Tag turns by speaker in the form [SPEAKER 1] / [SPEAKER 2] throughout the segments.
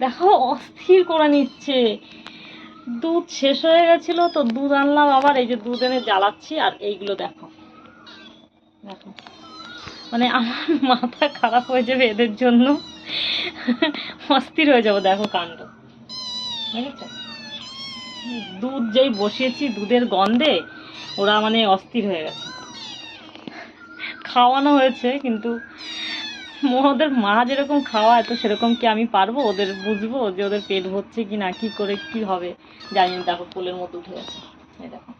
[SPEAKER 1] দেখো অস্থির করে নিচ্ছে। দুধ শেষ হয়ে গেছিল তো দুধ আনলাম আবার, এই যে দুধ এনে জ্বালাচ্ছি। আর এইগুলো দেখো দেখো, মানে আমার মাথা খারাপ হয়ে যাবে এদের জন্য, অস্থির হয়ে যাবো। দেখো কাণ্ড, দেখেছো? দুধ যেই বসিয়েছি দুধের গন্ধে ওরা মানে অস্থির হয়ে গেছে। খাওয়ানো হয়েছে কিন্তু ওদের মা যেরকম খাওয়ায় তো সেরকম কি আমি পারবো? ওদের বুঝবো যে ওদের পেট ভরছে কি না, কি করে কি হবে জানি না। দেখো কোলের মধ্যে উঠে গেছে, এই দেখো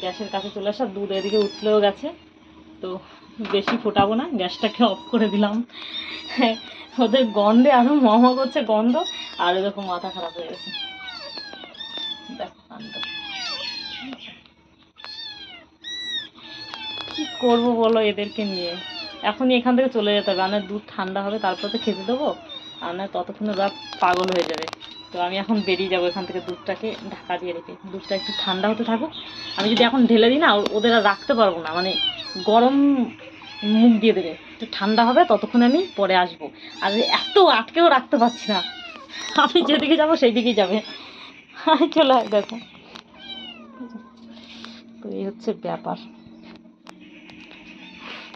[SPEAKER 1] গ্যাসের কাছে চলে আসা, দুধ এদিকে উঠলেও গেছে। তো বেশি ফোটাবো না, গ্যাসটাকে অফ করে দিলাম। ওদের গন্ধে আরো মহা করছে গন্ধ, আর এরকম মাথা খারাপ হয়ে গেছে। দেখো কাণ্ড, কি করবো বলো এদেরকে নিয়ে? এখনই এখান থেকে চলে যেতে হবে, আর না দুধ ঠান্ডা হবে তারপর তো খেতে দেবো, আর না ততক্ষণে ওরা পাগল হয়ে যাবে। তো আমি এখন বেরিয়ে যাবো এখান থেকে, দুধটাকে ঢাকা দিয়ে রেখে। দুধটা একটু ঠান্ডা হতে থাকুক, আমি যদি এখন ঢেলে দিই না ওদের আর রাখতে পারবো না, মানে গরম মুখ দিয়ে দেবে। একটু ঠান্ডা হবে ততক্ষণে আমি পরে আসবো। আর এত আটকেও রাখতে পারছি না, আমি যেদিকে যাবো সেই দিকেই যাবে। চলে আয়, দেখো। তো এই হচ্ছে ব্যাপার,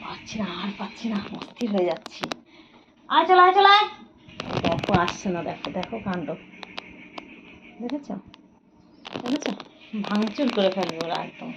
[SPEAKER 1] পাচ্ছি না আর পাচ্ছি না, অস্থির হয়ে যাচ্ছি। আয় চলে আয় চলে আয়, দেখো আসছে না, দেখো দেখো কাণ্ড, দেখেছো দেখেছো? ভাঙচুর করে ফেলবে ওরা একদম।